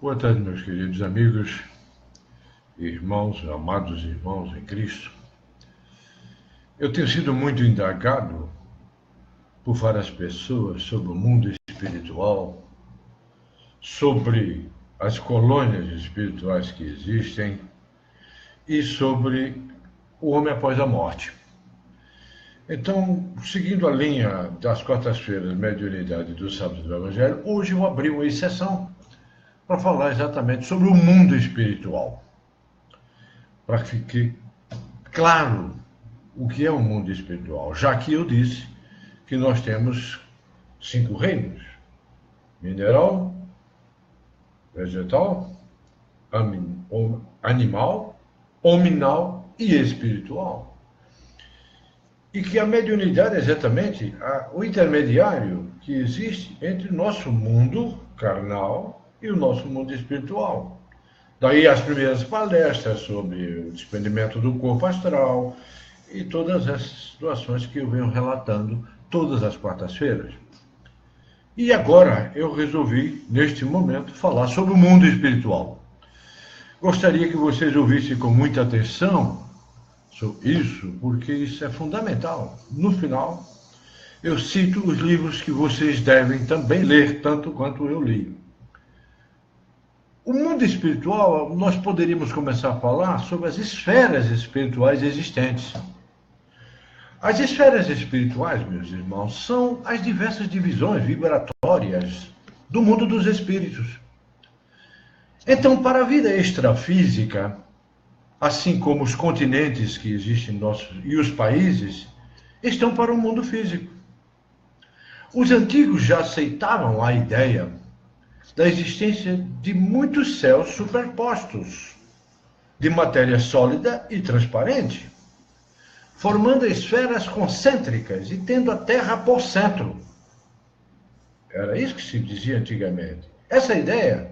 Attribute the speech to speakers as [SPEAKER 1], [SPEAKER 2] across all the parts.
[SPEAKER 1] Boa tarde, meus queridos amigos, irmãos, amados irmãos em Cristo. Eu tenho sido muito indagado por várias pessoas sobre o mundo espiritual, sobre as colônias espirituais que existem e sobre o homem após a morte. Então, seguindo a linha das quartas-feiras, mediunidade e dos sábados do Evangelho, hoje eu abri uma exceção para falar exatamente sobre o mundo espiritual, para que fique claro o que é o mundo espiritual, já que eu disse que nós temos 5 reinos: mineral, vegetal, animal, hominal e espiritual. E que a mediunidade é exatamente o intermediário que existe entre o nosso mundo carnal e o nosso mundo espiritual. Daí as primeiras palestras sobre o desprendimento do corpo astral e todas as situações que eu venho relatando todas as quartas-feiras. E agora eu resolvi, neste momento, falar sobre o mundo espiritual. Gostaria que vocês ouvissem com muita atenção sobre isso, porque isso é fundamental. No final, eu cito os livros que vocês devem também ler, tanto quanto eu li. O mundo espiritual, nós poderíamos começar a falar sobre as esferas espirituais existentes. As esferas espirituais, meus irmãos, são as diversas divisões vibratórias do mundo dos espíritos. Então, para a vida extrafísica, assim como os continentes que existem e os países, estão para o mundo físico. Os antigos já aceitavam a ideia da existência de muitos céus superpostos, de matéria sólida e transparente, formando esferas concêntricas e tendo a Terra por centro. Era isso que se dizia antigamente. Essa ideia,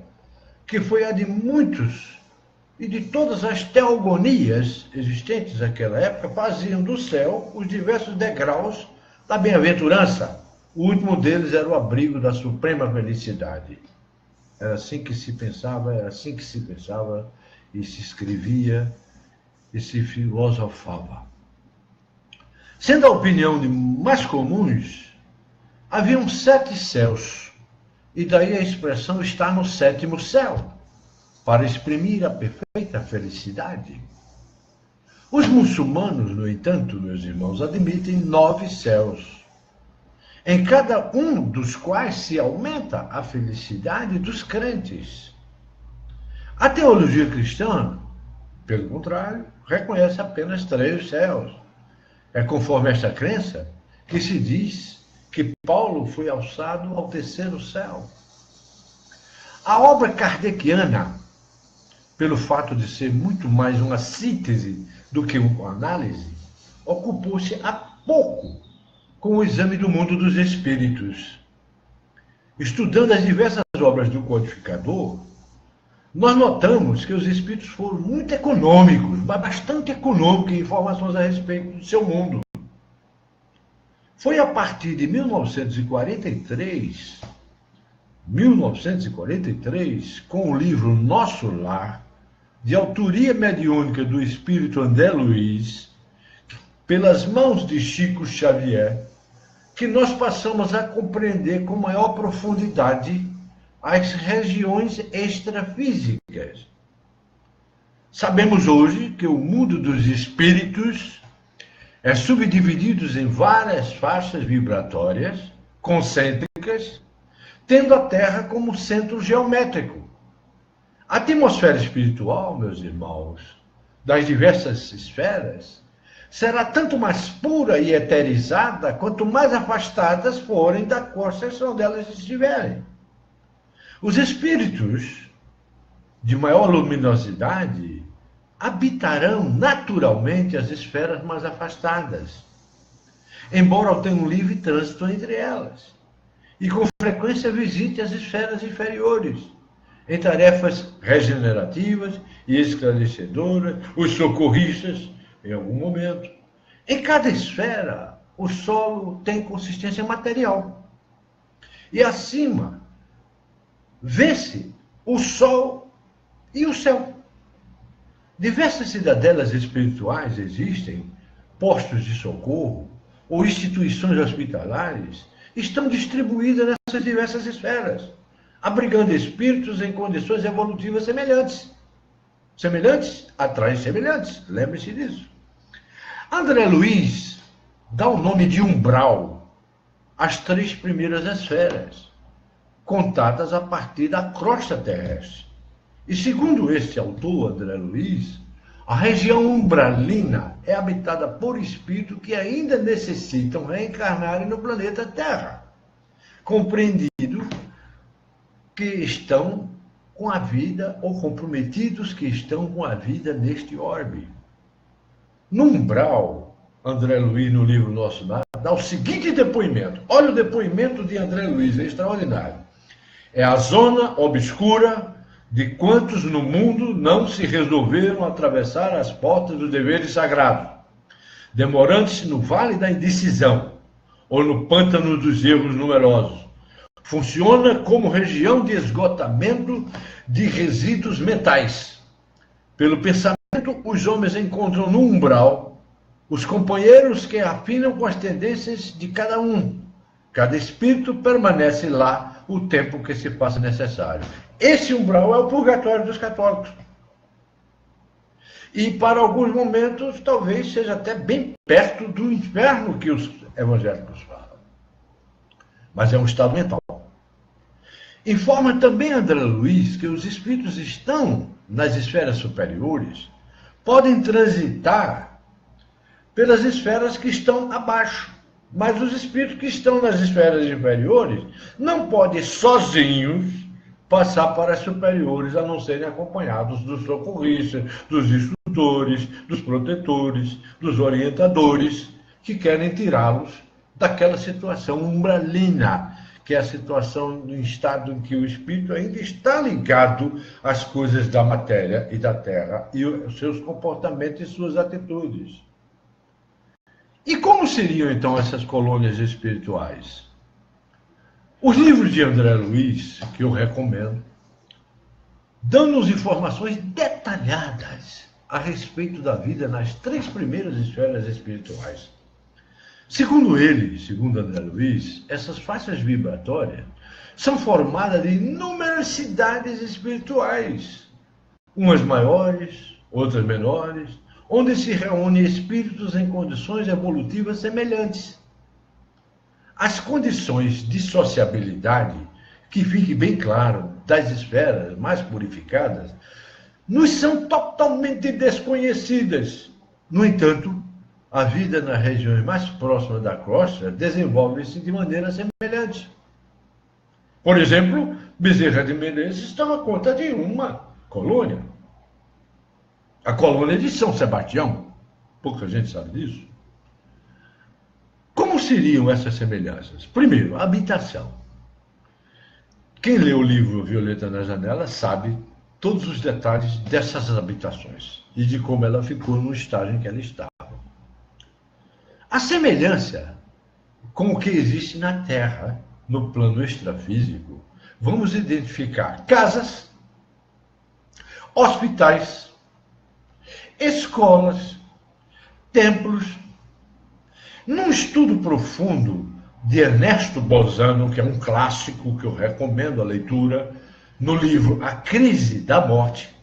[SPEAKER 1] que foi a de muitos e de todas as teogonias existentes naquela época, faziam do céu os diversos degraus da bem-aventurança. O último deles era o abrigo da suprema felicidade. Era assim que se pensava, e se escrevia e se filosofava. Sendo a opinião de mais comuns, haviam 7 céus, e daí a expressão está no 7º céu, para exprimir a perfeita felicidade. Os muçulmanos, no entanto, meus irmãos, admitem 9 céus, em cada um dos quais se aumenta a felicidade dos crentes. A teologia cristã, pelo contrário, reconhece apenas 3 céus. É conforme esta crença que se diz que Paulo foi alçado ao 3º céu. A obra kardeciana, pelo fato de ser muito mais uma síntese do que uma análise, ocupou-se há pouco com o exame do mundo dos espíritos. Estudando as diversas obras do codificador, nós notamos que os espíritos foram muito econômicos, mas bastante econômicos em informações a respeito do seu mundo. Foi a partir de 1943, com o livro Nosso Lar, de autoria mediúnica do espírito André Luiz, pelas mãos de Chico Xavier, que nós passamos a compreender com maior profundidade as regiões extrafísicas. Sabemos hoje que o mundo dos espíritos é subdividido em várias faixas vibratórias concêntricas, tendo a Terra como centro geométrico. A atmosfera espiritual, meus irmãos, das diversas esferas, será tanto mais pura e eterizada quanto mais afastadas forem da concessão delas estiverem. Os espíritos de maior luminosidade habitarão naturalmente as esferas mais afastadas, embora tenham um livre trânsito entre elas, e com frequência visite as esferas inferiores, em tarefas regenerativas e esclarecedoras, os socorristas, em algum momento. Em cada esfera, o solo tem consistência material. E acima, vê-se o sol e o céu. Diversas cidadelas espirituais existem, postos de socorro ou instituições hospitalares estão distribuídas nessas diversas esferas, abrigando espíritos em condições evolutivas semelhantes. Semelhantes atraem semelhantes, lembre-se disso. André Luiz dá o nome de umbral às 3 primeiras esferas, contadas a partir da crosta terrestre. E segundo este autor, André Luiz, a região umbralina é habitada por espíritos que ainda necessitam reencarnarem no planeta Terra, compreendido que estão com a vida, ou comprometidos que estão com a vida neste orbe. No umbral, André Luiz, no livro Nosso Lar, dá o seguinte depoimento. Olha o depoimento de André Luiz, é extraordinário. É a zona obscura de quantos no mundo não se resolveram atravessar as portas dos deveres sagrados, demorando-se no vale da indecisão, ou no pântano dos erros numerosos. Funciona como região de esgotamento de resíduos mentais. Pelo pensamento, os homens encontram no umbral os companheiros que afinam com as tendências de cada um. Cada espírito permanece lá o tempo que se faça necessário. Esse umbral é o purgatório dos católicos. E para alguns momentos, talvez seja até bem perto do inferno que os evangélicos falam. Mas é um estado mental. Informa também André Luiz que os espíritos estão nas esferas superiores, podem transitar pelas esferas que estão abaixo, mas os espíritos que estão nas esferas inferiores não podem sozinhos passar para as superiores, a não serem acompanhados dos socorristas, dos instrutores, dos protetores, dos orientadores, que querem tirá-los daquela situação umbralina, que é a situação do estado em que o espírito ainda está ligado às coisas da matéria e da terra, e os seus comportamentos e suas atitudes. E como seriam, então, essas colônias espirituais? Os livros de André Luiz, que eu recomendo, dão-nos informações detalhadas a respeito da vida nas 3 primeiras esferas espirituais. Segundo ele, segundo André Luiz, essas faixas vibratórias são formadas de inúmeras cidades espirituais, umas maiores, outras menores, onde se reúnem espíritos em condições evolutivas semelhantes. As condições de sociabilidade, que fique bem claro, das esferas mais purificadas, nos são totalmente desconhecidas. No entanto, a vida nas regiões mais próximas da crosta desenvolve-se de maneira semelhante. Por exemplo, Bezerra de Menezes toma conta de uma colônia. A colônia de São Sebastião. Pouca gente sabe disso. Como seriam essas semelhanças? Primeiro, a habitação. Quem lê o livro Violeta na Janela sabe todos os detalhes dessas habitações e de como ela ficou no estágio em que ela estava. A semelhança com o que existe na Terra, no plano extrafísico, vamos identificar casas, hospitais, escolas, templos. Num estudo profundo de Ernesto Bozano, que é um clássico que eu recomendo a leitura, no livro A Crise da Morte,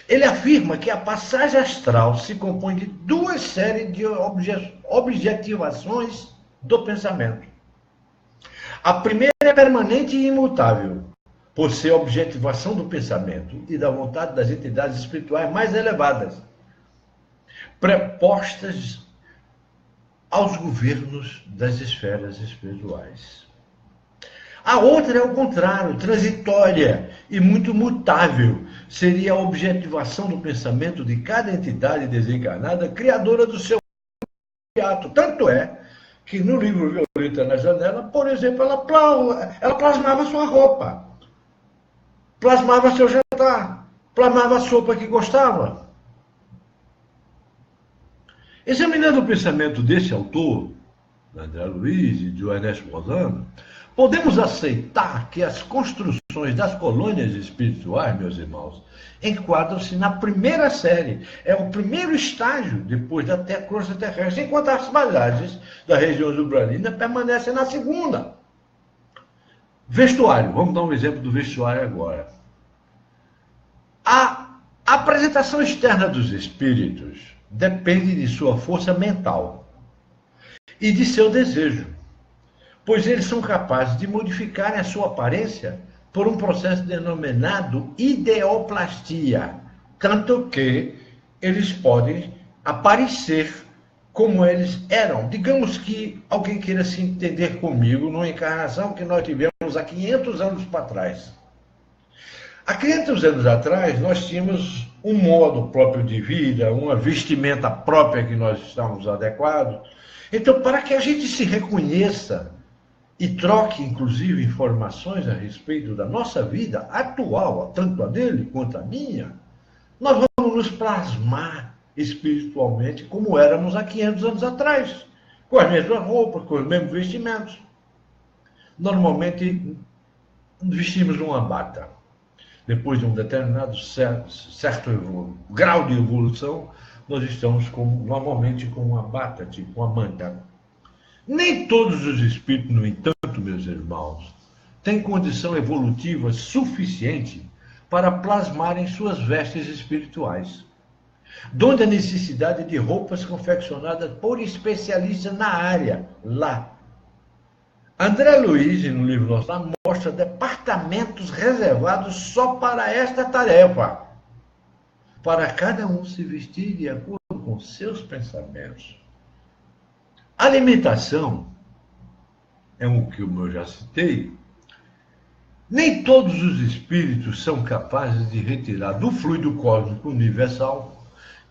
[SPEAKER 1] ele afirma que a passagem astral se compõe de 2 séries de objetivações do pensamento. A primeira é permanente e imutável, por ser objetivação do pensamento e da vontade das entidades espirituais mais elevadas, prepostas aos governos das esferas espirituais. A outra é o contrário, transitória e muito mutável. Seria a objetivação do pensamento de cada entidade desencarnada, criadora do seu ato. Tanto é que no livro Violeta na Janela, por exemplo, ela plasmava sua roupa, plasmava seu jantar, plasmava a sopa que gostava. Examinando o pensamento desse autor, André Luiz e de Ernesto Bozano, Podemos aceitar que as construções das colônias espirituais, meus irmãos, enquadram-se na primeira série. É o primeiro estágio depois da crosta terrestre, enquanto as bagagens da região zubralina permanecem na segunda. Vestuário. Vamos dar um exemplo do vestuário agora. A apresentação externa dos espíritos depende de sua força mental e de seu desejo, pois eles são capazes de modificar a sua aparência por um processo denominado ideoplastia, tanto que eles podem aparecer como eles eram. Digamos que alguém queira se entender comigo numa encarnação que nós tivemos há 500 anos para trás. Há 500 anos atrás, nós tínhamos um modo próprio de vida, uma vestimenta própria que nós estávamos adequados. Então, para que a gente se reconheça e troque, inclusive, informações a respeito da nossa vida atual, tanto a dele quanto a minha, nós vamos nos plasmar espiritualmente como éramos há 500 anos atrás, com as mesmas roupas, com os mesmos vestimentos. Normalmente, vestimos uma bata. Depois de um determinado certo grau de evolução, nós estamos normalmente com uma bata, tipo uma manta. Nem todos os espíritos, no entanto, meus irmãos, têm condição evolutiva suficiente para plasmarem suas vestes espirituais, donde a necessidade de roupas confeccionadas por especialistas na área, lá. André Luiz, no livro Nosso Lar, mostra departamentos reservados só para esta tarefa, para cada um se vestir de acordo com seus pensamentos. Alimentação é o que eu já citei. Nem todos os espíritos são capazes de retirar do fluido cósmico universal,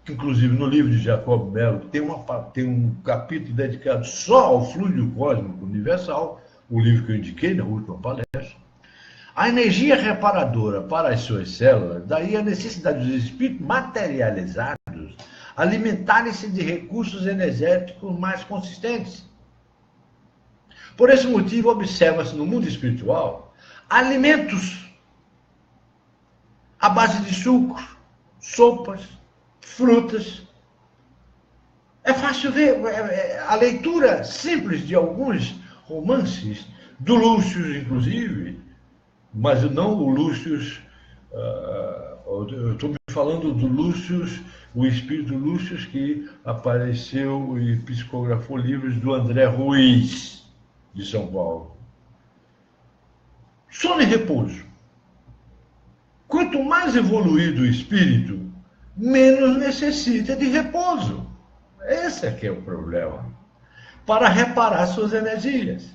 [SPEAKER 1] que inclusive no livro de Jacob Mello tem um capítulo dedicado só ao fluido cósmico universal, o livro que eu indiquei na última palestra, a energia reparadora para as suas células, daí a necessidade dos espíritos materializados alimentarem-se de recursos energéticos mais consistentes. Por esse motivo, observa-se no mundo espiritual alimentos à base de sucos, sopas, frutas. É fácil ver a leitura simples de alguns romances, do Lúcio, inclusive, mas não o Lúcio, eu estou falando do Lúcio, o espírito Lúcio que apareceu e psicografou livros do André Ruiz, de São Paulo. Sono e repouso. Quanto mais evoluído o espírito, menos necessita de repouso. Esse é que é o problema. Para reparar suas energias.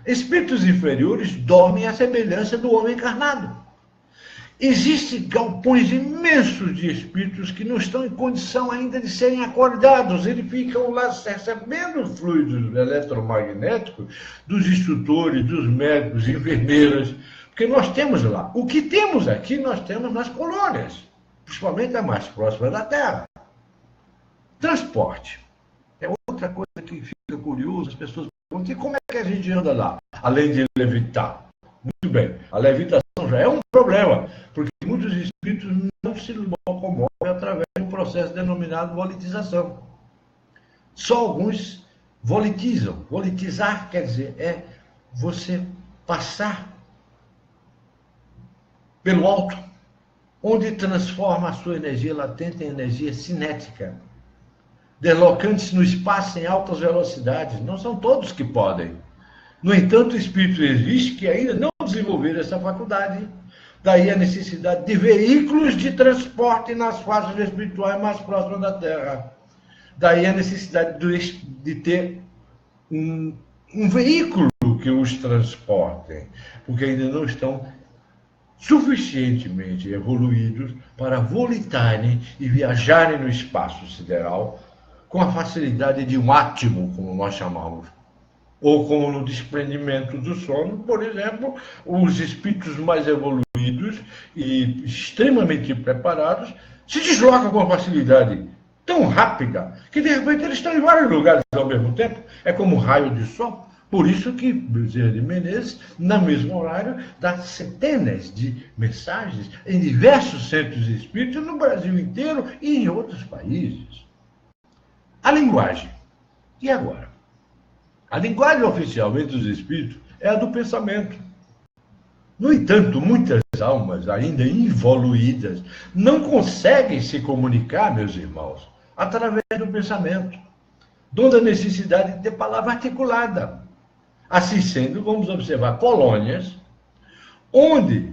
[SPEAKER 1] Espíritos inferiores dormem à semelhança do homem encarnado. Existem galpões imensos de espíritos que não estão em condição ainda de serem acordados. Eles ficam lá recebendo fluidos eletromagnéticos dos instrutores, dos médicos, enfermeiras, porque nós temos lá. O que temos aqui, nós temos nas colônias, principalmente a mais próxima da Terra. Transporte. É outra coisa que fica curioso, as pessoas perguntam, e como é que a gente anda lá, além de levitar? Muito bem, a levitação já é um problema, porque muitos espíritos não se locomovem através de um processo denominado volitização. Só alguns volitizam. Volitizar quer dizer, é você passar pelo alto, onde transforma a sua energia latente em energia cinética, deslocando-se no espaço em altas velocidades. Não são todos que podem. No entanto, o espírito existe que ainda não desenvolveram essa faculdade. Daí a necessidade de veículos de transporte nas fases espirituais mais próximas da Terra. Daí a necessidade de ter um veículo que os transportem, porque ainda não estão suficientemente evoluídos para volitarem e viajarem no espaço sideral com a facilidade de um átomo, como nós chamamos. Ou como no desprendimento do sono, por exemplo, os espíritos mais evoluídos e extremamente preparados se deslocam com facilidade tão rápida que, de repente, eles estão em vários lugares ao mesmo tempo. É como um raio de sol. Por isso que Bezerra de Menezes, no mesmo horário, dá centenas de mensagens em diversos centros espíritas no Brasil inteiro e em outros países. A linguagem. E agora? A linguagem oficial entre os espíritos é a do pensamento. No entanto, muitas almas ainda involuídas não conseguem se comunicar, meus irmãos, através do pensamento, dando a necessidade de ter palavra articulada. Assim sendo, vamos observar colônias onde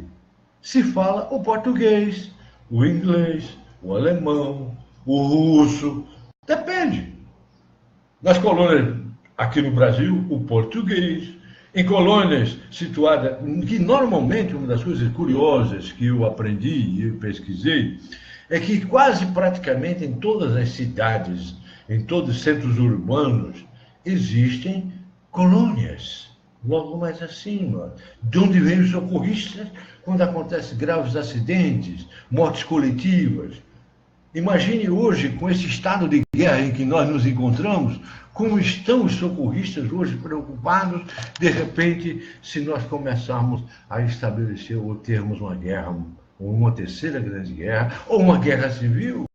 [SPEAKER 1] se fala o português, o inglês, o alemão, o russo. Depende. Nas colônias aqui no Brasil, o português. Em colônias situadas, que normalmente uma das coisas curiosas que eu aprendi e eu pesquisei, é que quase praticamente em todas as cidades, em todos os centros urbanos, existem colônias, logo mais acima, de onde vêm os socorristas quando acontecem graves acidentes, mortes coletivas. Imagine hoje, com esse estado de guerra em que nós nos encontramos, como estão os socorristas hoje preocupados, de repente, se nós começarmos a estabelecer ou termos uma guerra, ou uma terceira grande guerra, ou uma guerra civil.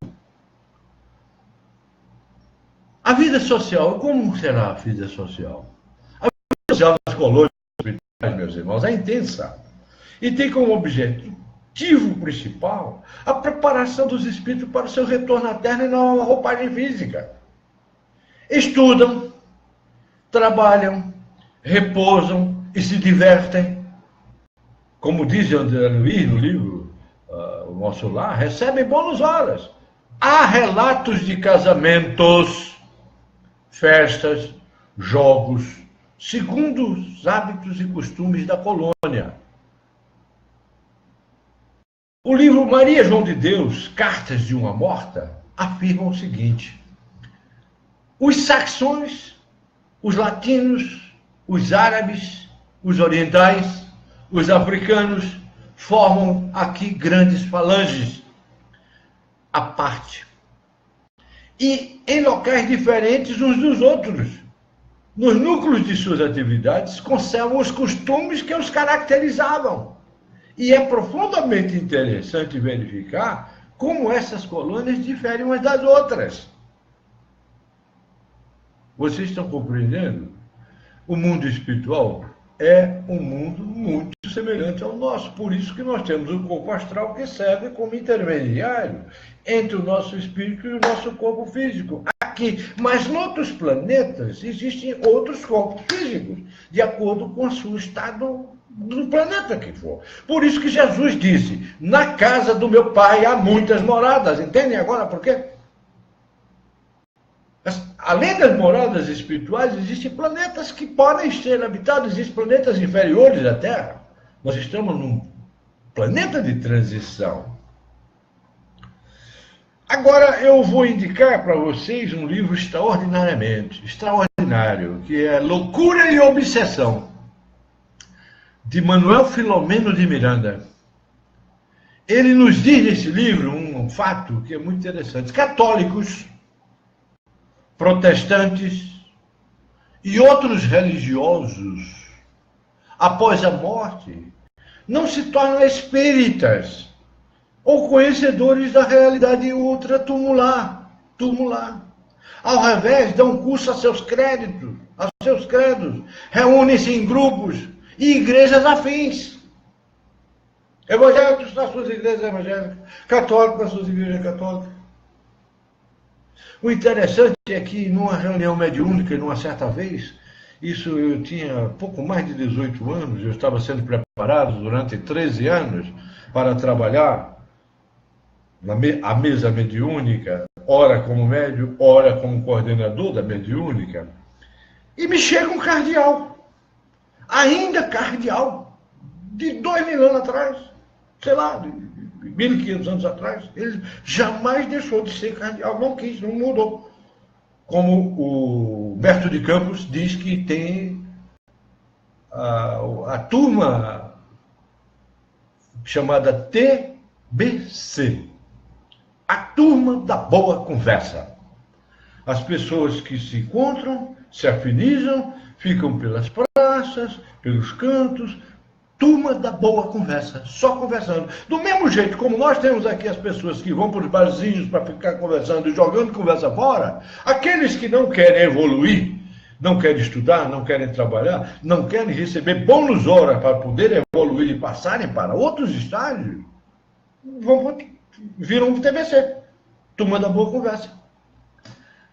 [SPEAKER 1] A vida social, como será a vida social? A vida social das colônias, meus irmãos, é intensa. E tem como objetivo principal a preparação dos espíritos para o seu retorno à Terra e não a roupagem física. Estudam, trabalham, repousam e se divertem. Como diz André Luiz no livro O Nosso Lar, recebem bônus horas. Há relatos de casamentos, festas, jogos, segundo os hábitos e costumes da colônia. O livro Maria João de Deus, Cartas de uma Morta, afirma o seguinte: os saxões, os latinos, os árabes, os orientais, os africanos formam aqui grandes falanges à parte. E em locais diferentes uns dos outros. Nos núcleos de suas atividades, conservam os costumes que os caracterizavam. E é profundamente interessante verificar como essas colônias diferem umas das outras. Vocês estão compreendendo? O mundo espiritual é um mundo muito semelhante ao nosso. Por isso que nós temos o corpo astral que serve como intermediário entre o nosso espírito e o nosso corpo físico. Aqui, mas em outros planetas existem outros corpos físicos, de acordo com o seu estado do planeta que for. Por isso que Jesus disse: na casa do meu pai há muitas moradas. Entendem agora por quê? Além das moradas espirituais, existem planetas que podem ser habitados, existem planetas inferiores à Terra. Nós estamos num planeta de transição. Agora eu vou indicar para vocês um livro extraordinário, que é Loucura e Obsessão, de Manuel Filomeno de Miranda. Ele nos diz nesse livro um fato que é muito interessante. Católicos, protestantes e outros religiosos, após a morte, não se tornam espíritas ou conhecedores da realidade ultratumular. Ao revés, dão curso a seus credos, reúnem-se em grupos e igrejas afins. Evangélicos nas suas igrejas evangélicas, católicos nas suas igrejas católicas. O interessante é que numa reunião mediúnica, numa certa vez, isso eu tinha pouco mais de 18 anos, eu estava sendo preparado durante 13 anos para trabalhar a mesa mediúnica, ora como médium, ora como coordenador da mediúnica, e me chega um cardeal, ainda cardeal, de 2000 anos atrás, sei lá, 1500 anos atrás. Ele jamais deixou de ser cardeal, não quis, não mudou. Como o Humberto de Campos diz que tem a turma chamada TBC, a turma da boa conversa. As pessoas que se encontram, se afinizam, ficam pelas praças, pelos cantos, turma da boa conversa, só conversando. Do mesmo jeito como nós temos aqui as pessoas que vão para os barzinhos para ficar conversando e jogando conversa fora, aqueles que não querem evoluir, não querem estudar, não querem trabalhar, não querem receber bônus hora para poder evoluir e passarem para outros estágios, viram um TBC, turma da boa conversa.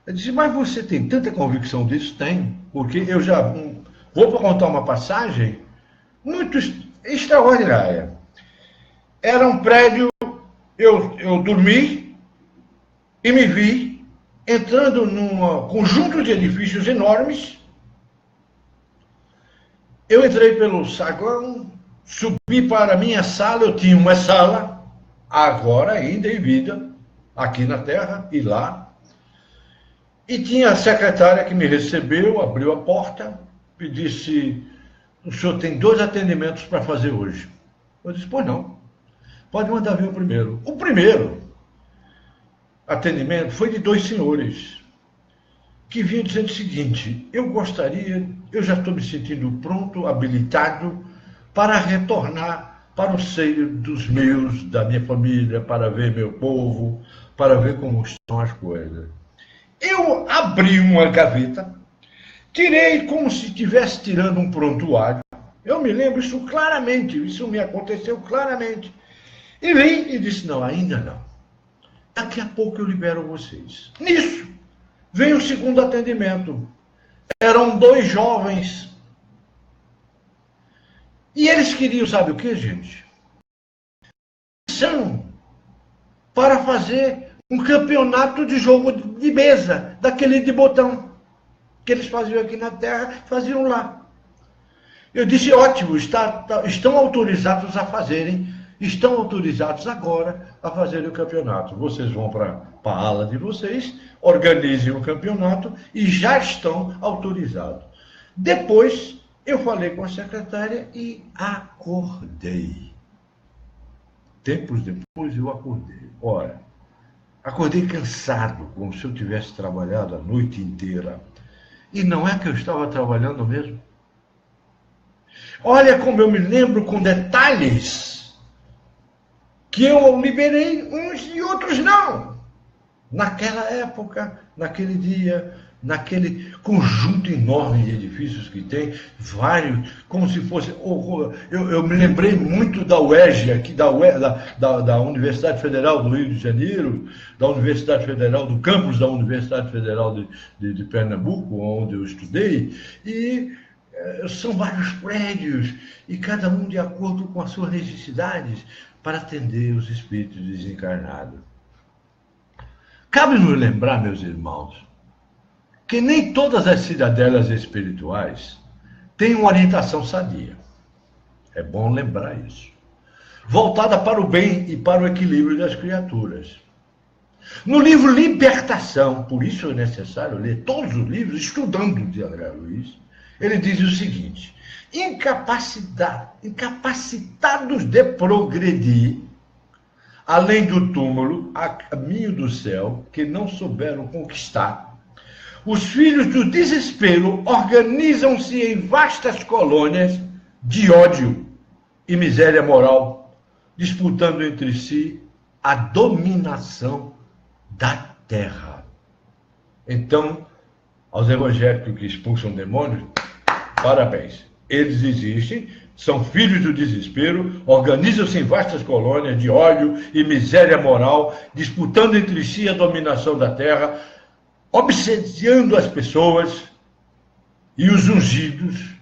[SPEAKER 1] Eu disse, mas você tem tanta convicção disso? Tem, porque eu já vou contar uma passagem muito extraordinária. Era um prédio, eu dormi e me vi entrando num conjunto de edifícios enormes. Eu entrei pelo saguão, subi para a minha sala, eu tinha uma sala, agora ainda em vida, aqui na Terra e lá. E tinha a secretária que me recebeu, abriu a porta e disse, o senhor tem 2 atendimentos para fazer hoje. Eu disse, pois não, pode mandar vir o primeiro. O primeiro atendimento foi de 2 senhores, que vinham dizendo o seguinte, eu já estou me sentindo pronto, habilitado, para retornar para o seio dos meus, da minha família, para ver meu povo, para ver como estão as coisas. Eu abri uma gaveta, tirei como se estivesse tirando um prontuário. Eu me lembro isso claramente, isso me aconteceu claramente. E vim e disse, não, ainda não. Daqui a pouco eu libero vocês. Nisso, veio o segundo atendimento. Eram 2 jovens. E eles queriam, sabe o que, gente? São para fazer um campeonato de jogo de mesa, daquele de botão, que eles faziam aqui na Terra, faziam lá. Eu disse, ótimo, estão autorizados a fazerem, estão autorizados agora a fazerem o campeonato. Vocês vão para a ala de vocês, organizem o campeonato e já estão autorizados. Depois, eu falei com a secretária e acordei. Tempos depois, eu acordei. Ora, acordei cansado, como se eu tivesse trabalhado a noite inteira. E não é que eu estava trabalhando mesmo. Olha como eu me lembro com detalhes que eu liberei uns e outros não. Naquela época, naquele dia, naquele conjunto enorme de edifícios que tem, vários, como se fosse... Eu me lembrei muito da UERJ, aqui, da Universidade Federal do Rio de Janeiro, da Universidade Federal, do campus da Universidade Federal de Pernambuco, onde eu estudei, e são vários prédios, e cada um de acordo com as suas necessidades, para atender os espíritos desencarnados. Cabe-nos lembrar, meus irmãos, que nem todas as cidadelas espirituais têm uma orientação sadia. É bom lembrar isso. Voltada para o bem e para o equilíbrio das criaturas. No livro Libertação, por isso é necessário ler todos os livros, estudando de André Luiz, ele diz o seguinte, incapacitados de progredir, além do túmulo, a caminho do céu, que não souberam conquistar, os filhos do desespero organizam-se em vastas colônias de ódio e miséria moral, disputando entre si a dominação da terra. Então, aos evangélicos que expulsam demônios, parabéns. Eles existem, são filhos do desespero, organizam-se em vastas colônias de ódio e miséria moral, disputando entre si a dominação da terra, obsediando as pessoas e os ungidos,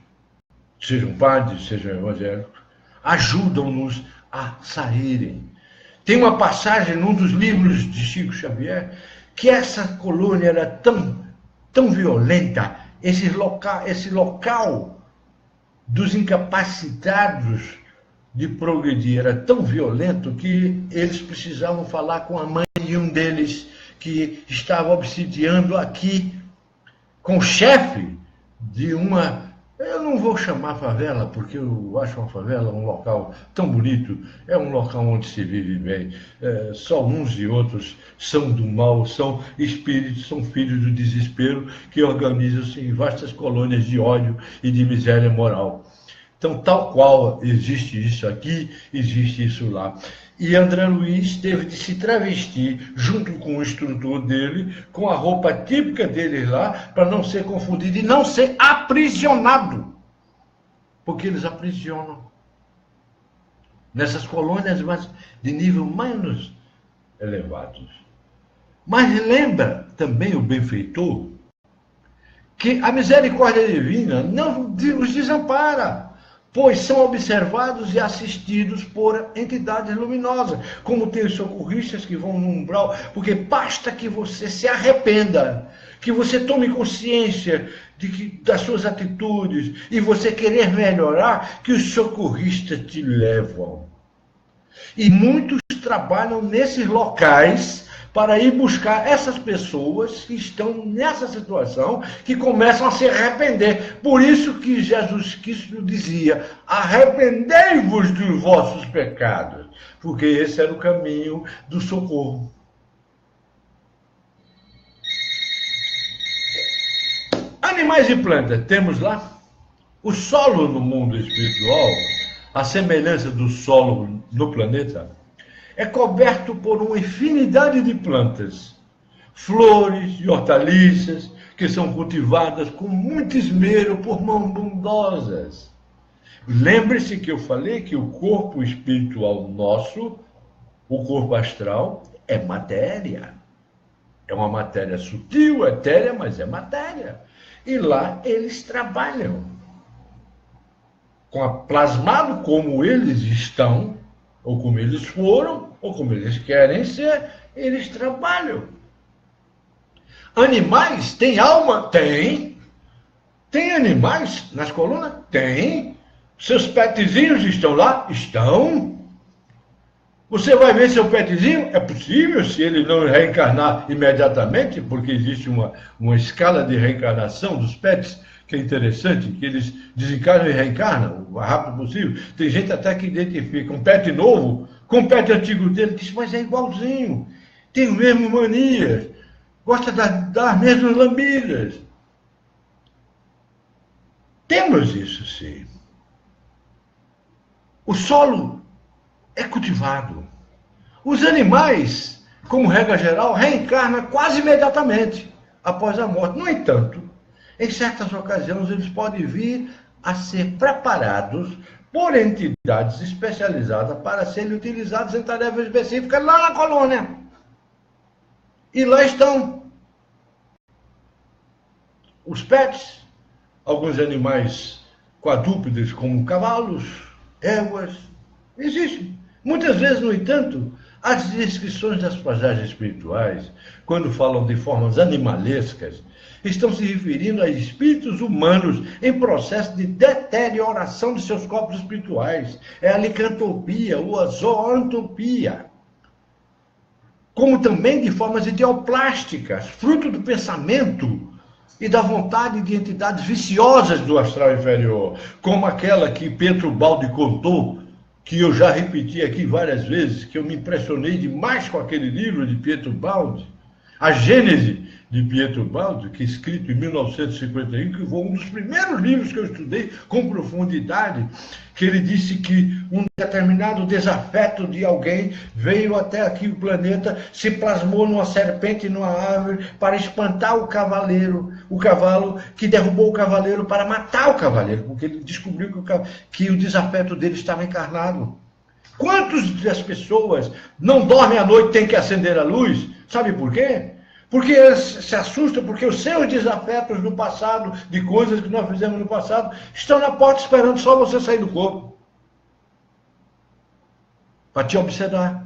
[SPEAKER 1] sejam padres, sejam evangélicos, ajudam-nos a saírem. Tem uma passagem num dos livros de Chico Xavier que essa colônia era tão violenta, esse local dos incapacitados de progredir era tão violento que eles precisavam falar com a mãe de um deles que estava obsidiando aqui, com o chefe de uma Eu não vou chamar favela, porque eu acho uma favela um local tão bonito, é um local onde se vive bem. Só uns e outros são do mal, são espíritos, são filhos do desespero que organizam-se em vastas colônias de ódio e de miséria moral. Então, tal qual existe isso aqui, existe isso lá. E André Luiz teve de se travestir, junto com o instrutor dele, com a roupa típica deles lá, para não ser confundido e não ser aprisionado. Porque eles aprisionam. Nessas colônias, mas de nível menos elevados. Mas lembra também o benfeitor que a misericórdia divina não os desampara, pois são observados e assistidos por entidades luminosas, como tem os socorristas que vão no umbral, porque basta que você se arrependa, que você tome consciência das suas atitudes e você querer melhorar, que os socorristas te levam. E muitos trabalham nesses locais para ir buscar essas pessoas que estão nessa situação, que começam a se arrepender. Por isso que Jesus Cristo dizia: arrependei-vos dos vossos pecados, porque esse era o caminho do socorro. Animais e plantas, temos lá o solo no mundo espiritual, a semelhança do solo no planeta, é coberto por uma infinidade de plantas, flores e hortaliças que são cultivadas com muito esmero por mãos bondosas. Lembre-se que eu falei que o corpo espiritual nosso, o corpo astral, é matéria. É uma matéria sutil, etérea, mas é matéria. E lá eles trabalham. Plasmado como eles estão, ou como eles foram, ou como eles querem ser, eles trabalham. Animais têm alma? Tem. Tem animais nas colunas? Tem. Seus petzinhos estão lá? Estão. Você vai ver seu petzinho? É possível, se ele não reencarnar imediatamente, porque existe uma escala de reencarnação dos pets, que é interessante, que eles desencarnam e reencarnam o mais rápido possível. Tem gente até que identifica um pet novo com um pet antigo dele, diz, mas é igualzinho, tem o mesmo manias, gosta das mesmas lambidas. Temos isso, sim. O solo é cultivado. Os animais, como regra geral, reencarnam quase imediatamente após a morte. No entanto, em certas ocasiões, eles podem vir a ser preparados por entidades especializadas para serem utilizados em tarefas específicas lá na colônia. E lá estão os pets, alguns animais quadrúpedes, como cavalos, éguas, existem. Muitas vezes, no entanto, as descrições das passagens espirituais, quando falam de formas animalescas, estão se referindo a espíritos humanos em processo de deterioração de seus corpos espirituais. É a licantropia ou a zoantropia. Como também de formas ideoplásticas, fruto do pensamento e da vontade de entidades viciosas do astral inferior, como aquela que Pietro Baldi contou, que eu já repeti aqui várias vezes, que eu me impressionei demais com aquele livro de Pietro Baldi, A Gênese de Pietro Baldi, que é escrito em 1951, que foi um dos primeiros livros que eu estudei com profundidade, que ele disse que um determinado desafeto de alguém veio até aqui o planeta, se plasmou numa serpente, numa árvore, para espantar o cavalo, que derrubou o cavaleiro para matar o cavaleiro, porque ele descobriu que o desafeto dele estava encarnado. Quantas das pessoas não dormem à noite, têm que acender a luz? Sabe por quê? Porque eles se assustam, porque os seus desafetos do passado, de coisas que nós fizemos no passado, estão na porta esperando só você sair do corpo. Para te obsedar,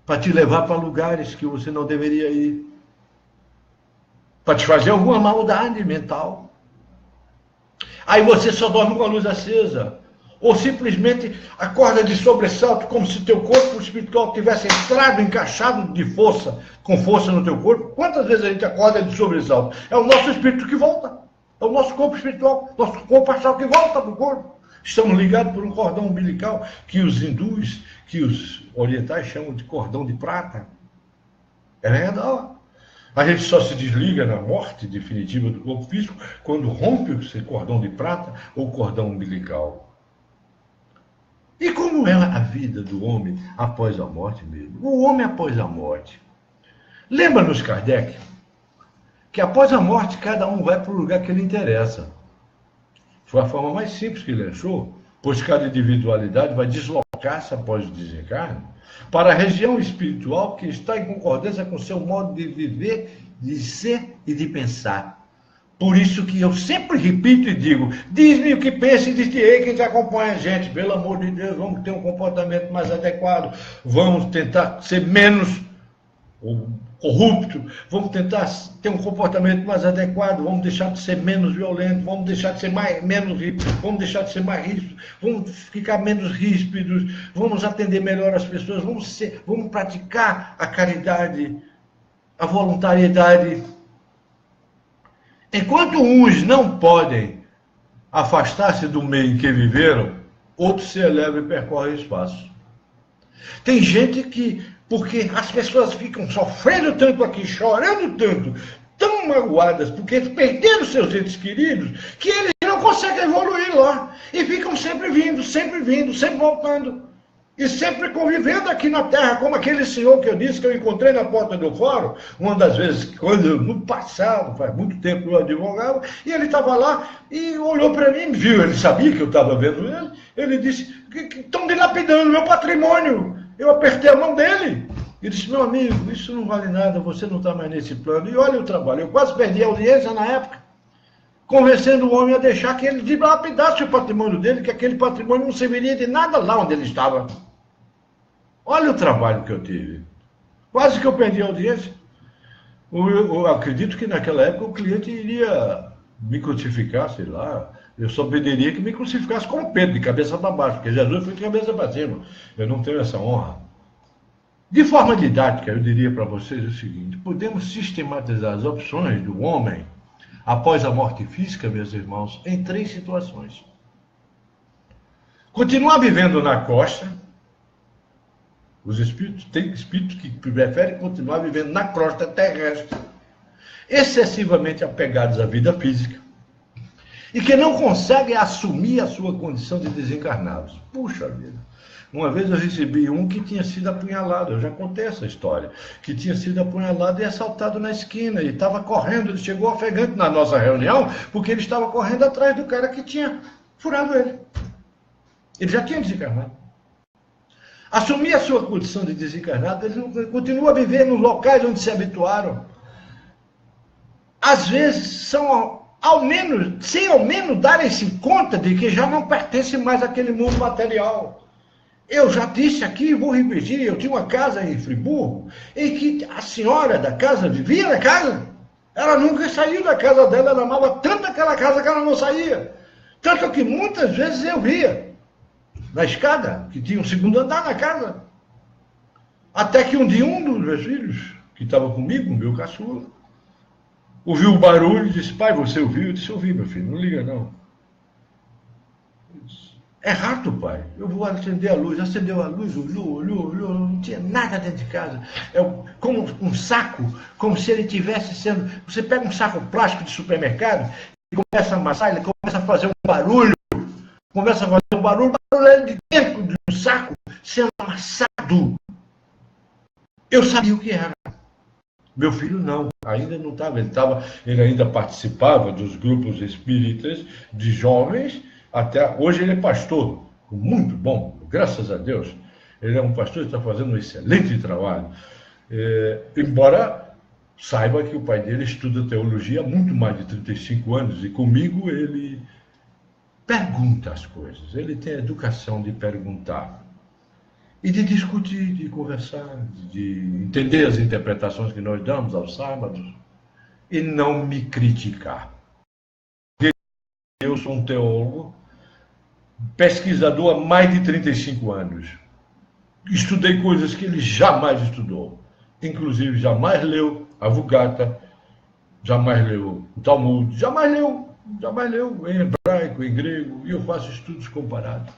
[SPEAKER 1] para te levar para lugares que você não deveria ir, para te fazer alguma maldade mental. Aí você só dorme com a luz acesa, ou simplesmente acorda de sobressalto, como se teu corpo espiritual tivesse entrado, encaixado com força no teu corpo. Quantas vezes a gente acorda de sobressalto? É o nosso espírito que volta É o nosso corpo espiritual, nosso corpo astral que volta para o corpo. Estamos ligados por um cordão umbilical que os hindus, que os orientais chamam de cordão de prata. É verdade. A gente só se desliga na morte definitiva do corpo físico quando rompe esse cordão de prata ou cordão umbilical. E como é a vida do homem após a morte mesmo? O homem após a morte. Lembra-nos, Kardec, que após a morte cada um vai para o lugar que lhe interessa. Foi a forma mais simples que ele achou, pois cada individualidade vai deslocar-se após o desencarne para a região espiritual que está em concordância com seu modo de viver, de ser e de pensar. Por isso que eu sempre repito e digo, diz-me o que pensa e diz-te quem te acompanha a gente. Pelo amor de Deus, vamos ter um comportamento mais adequado, vamos tentar ser menos corrupto, vamos tentar ter um comportamento mais adequado, vamos deixar de ser menos violento, vamos deixar de ser menos ríspido, vamos deixar de ser mais ríspido, vamos ficar menos ríspidos, vamos atender melhor as pessoas, vamos praticar a caridade, a voluntariedade. Enquanto uns não podem afastar-se do meio em que viveram, outros se elevam e percorrem o espaço. Tem gente que, porque as pessoas ficam sofrendo tanto aqui, chorando tanto, tão magoadas, porque perderam seus entes queridos, que eles não conseguem evoluir lá. E ficam sempre vindo, sempre voltando. E sempre convivendo aqui na Terra, como aquele senhor que eu disse que eu encontrei na porta do fórum, uma das vezes, quando no passado, faz muito tempo eu advogava, e ele estava lá e olhou para mim, viu, ele sabia que eu estava vendo ele disse, que estão dilapidando meu patrimônio. Eu apertei a mão dele e disse, meu amigo, isso não vale nada, você não está mais nesse plano. E olha o trabalho, eu quase perdi a audiência na época, convencendo o homem a deixar que ele dilapidasse o patrimônio dele, que aquele patrimônio não serviria de nada lá onde ele estava. Olha o trabalho que eu tive. Quase que eu perdi a audiência. Eu acredito que naquela época o cliente iria me crucificar, sei lá. Eu só pediria que me crucificasse como Pedro, de cabeça para baixo, porque Jesus foi de cabeça para cima. Eu não tenho essa honra. De forma didática, eu diria para vocês o seguinte: podemos sistematizar as opções do homem após a morte física, meus irmãos, em 3 situações. Continuar vivendo na costa. Os espíritos, tem espíritos que preferem continuar vivendo na crosta terrestre, excessivamente apegados à vida física, e que não conseguem assumir a sua condição de desencarnados. Puxa vida! Uma vez eu recebi um que tinha sido apunhalado, eu já contei essa história, que tinha sido apunhalado e assaltado na esquina, ele estava correndo, ele chegou ofegante na nossa reunião, porque ele estava correndo atrás do cara que tinha furado ele. Ele já tinha desencarnado. Assumir a sua condição de desencarnado, ele continua a viver nos locais onde se habituaram. Às vezes, sem ao menos darem-se conta de que já não pertencem mais àquele mundo material. Eu já disse aqui e vou repetir, eu tinha uma casa em Friburgo, em que a senhora da casa vivia na casa. Ela nunca saiu da casa dela, ela amava tanto aquela casa que ela não saía. Tanto que muitas vezes eu via na escada, que tinha um segundo andar na casa. Até que um dia um dos meus filhos, que estava comigo, o meu caçula, ouviu o barulho e disse, pai, você ouviu? Eu disse, ouvi, meu filho, não liga não. Disse, é rato, pai. Eu vou acender a luz. Acendeu a luz, olhou, não tinha nada dentro de casa. É como um saco, como se ele tivesse sendo... Você pega um saco plástico de supermercado e começa a amassar, ele começa a fazer um barulho, barulho de dentro de um saco sendo amassado. Eu sabia o que era. Meu filho não, ainda não estava. Ele ainda participava dos grupos espíritas de jovens. Até hoje ele é pastor, muito bom, graças a Deus. Ele é um pastor que está fazendo um excelente trabalho. Embora saiba que o pai dele estuda teologia há muito mais de 35 anos, e comigo ele pergunta as coisas. Ele tem a educação de perguntar. E de discutir, de conversar, de entender as interpretações que nós damos aos sábados, e não me criticar. Eu sou um teólogo, pesquisador há mais de 35 anos. Estudei coisas que ele jamais estudou. Inclusive, jamais leu a Vulgata, jamais leu o Talmud, jamais leu trabalhou em hebraico, em grego, e eu faço estudos comparados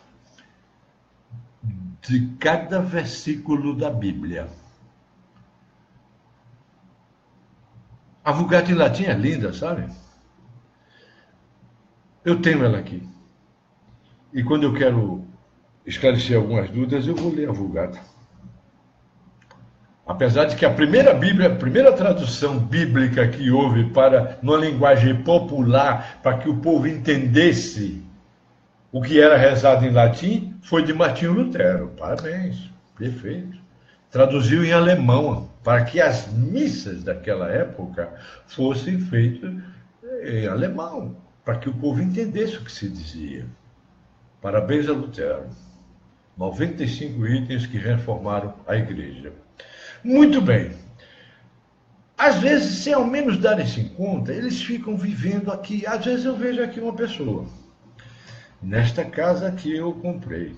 [SPEAKER 1] de cada versículo da Bíblia. A Vulgata em latim é linda, sabe? Eu tenho ela aqui. E quando eu quero esclarecer algumas dúvidas, eu vou ler a Vulgata. Apesar de que a primeira Bíblia, a primeira tradução bíblica que houve para, numa linguagem popular, para que o povo entendesse o que era rezado em latim, foi de Martinho Lutero. Parabéns, perfeito. Traduziu em alemão, para que as missas daquela época fossem feitas em alemão, para que o povo entendesse o que se dizia. Parabéns a Lutero. 95 itens que reformaram a igreja. Muito bem. Às vezes, sem ao menos darem-se conta, eles ficam vivendo aqui. Às vezes eu vejo aqui uma pessoa. Nesta casa que eu comprei.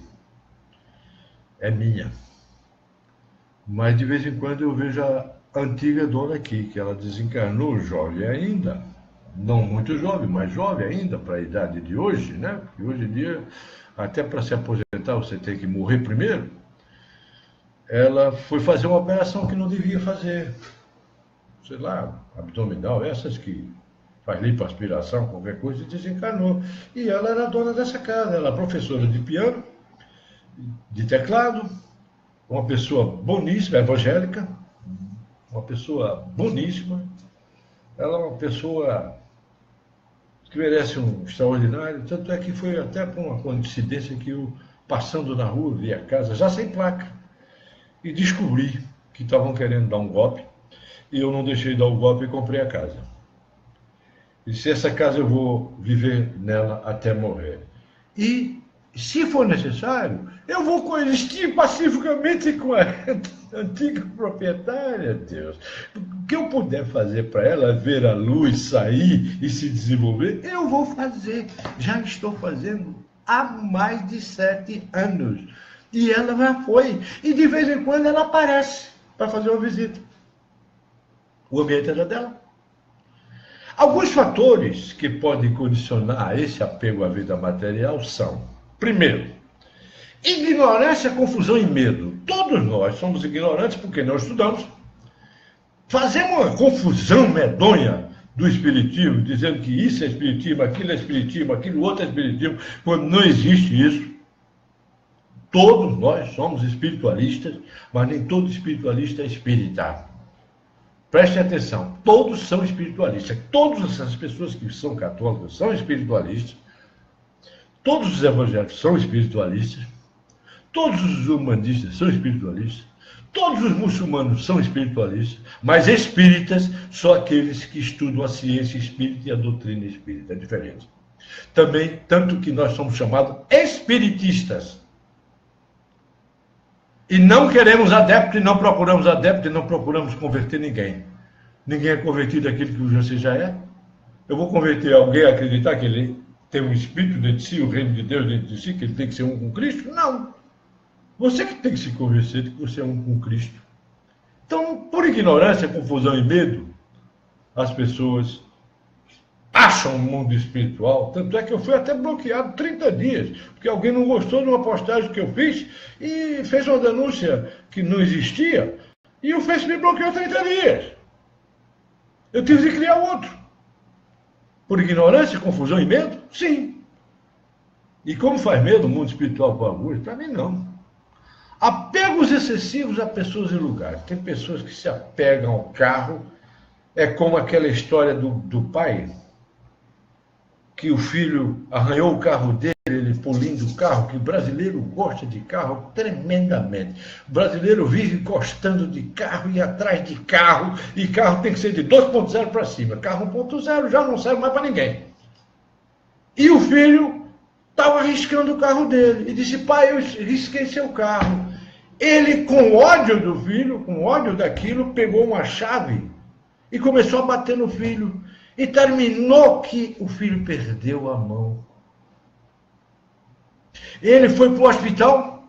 [SPEAKER 1] É minha. Mas de vez em quando eu vejo a antiga dona aqui, que ela desencarnou jovem ainda. Não muito jovem, mas jovem ainda para a idade de hoje, né? Porque hoje em dia, até para se aposentar, você tem que morrer primeiro. Ela foi fazer uma operação que não devia fazer. Sei lá, abdominal, essas que faz lipoaspiração, qualquer coisa, e desencarnou. E ela era dona dessa casa, ela era professora de piano, de teclado, uma pessoa boníssima, evangélica, uma pessoa boníssima. Ela é uma pessoa que merece um extraordinário, tanto é que foi até por uma coincidência que eu, passando na rua, vi a casa, já sem placa, e descobri que estavam querendo dar um golpe, e eu não deixei dar o golpe e comprei a casa. E se essa casa eu vou viver nela até morrer. E, se for necessário, eu vou coexistir pacificamente com a antiga proprietária, Deus. O que eu puder fazer para ela ver a luz sair e se desenvolver, eu vou fazer. Já estou fazendo há mais de 7 anos. E ela já foi. E de vez em quando ela aparece para fazer uma visita. O ambiente era dela. Alguns fatores que podem condicionar esse apego à vida material são: primeiro, ignorância, confusão e medo. Todos nós somos ignorantes porque não estudamos. Fazemos uma confusão medonha do espiritismo, dizendo que isso é espiritismo, aquilo outro é espiritismo, quando não existe isso. Todos nós somos espiritualistas, mas nem todo espiritualista é espírita. Preste atenção, todos são espiritualistas. Todas essas pessoas que são católicas são espiritualistas. Todos os evangélicos são espiritualistas. Todos os humanistas são espiritualistas. Todos os muçulmanos são espiritualistas. Mas espíritas são aqueles que estudam a ciência espírita e a doutrina espírita. É diferente. Também, tanto que nós somos chamados espiritistas. E não queremos adepto, e não procuramos adepto, e não procuramos converter ninguém. Ninguém é convertido àquilo que você já é. Eu vou converter alguém a acreditar que ele tem um espírito dentro de si, o reino de Deus dentro de si, que ele tem que ser um com Cristo? Não. Você que tem que se convencer de que você é um com Cristo. Então, por ignorância, confusão e medo, as pessoas acham o mundo espiritual. Tanto é que eu fui até bloqueado 30 dias, porque alguém não gostou de uma postagem que eu fiz e fez uma denúncia que não existia, e o Facebook bloqueou 30 dias. Eu tive de criar outro. Por ignorância, confusão e medo? Sim. E como faz medo o mundo espiritual com alguns? Para mim, não. Apegos excessivos a pessoas e lugares. Tem pessoas que se apegam ao carro, é como aquela história do pai, que o filho arranhou o carro dele, ele polindo o carro, que o brasileiro gosta de carro tremendamente. O brasileiro vive gostando de carro e atrás de carro, e carro tem que ser de 2.0 para cima. Carro 1.0 já não serve mais para ninguém. E o filho estava riscando o carro dele, e disse: pai, eu risquei seu carro. Ele, com ódio do filho, com ódio daquilo, pegou uma chave e começou a bater no filho. E terminou que o filho perdeu a mão. Ele foi para o hospital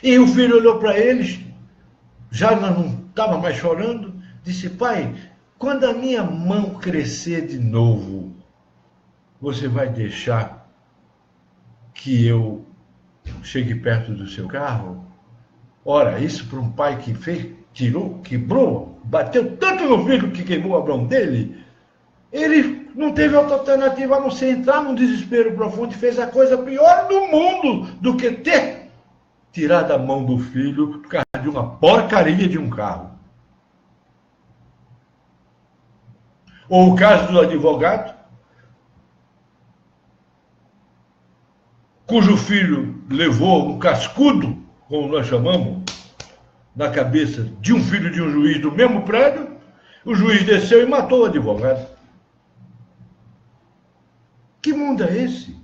[SPEAKER 1] e o filho olhou para eles, já não estava mais chorando, disse: pai, quando a minha mão crescer de novo, você vai deixar que eu chegue perto do seu carro? Ora, isso para um pai que fez, tirou, quebrou, bateu tanto no filho que queimou a mão dele, ele não teve outra alternativa a não ser entrar num desespero profundo e fez a coisa pior do mundo do que ter tirado a mão do filho por causa de uma porcaria de um carro. Ou o caso do advogado, cujo filho levou um cascudo, como nós chamamos, na cabeça de um filho de um juiz do mesmo prédio, o juiz desceu e matou o advogado. Que mundo é esse?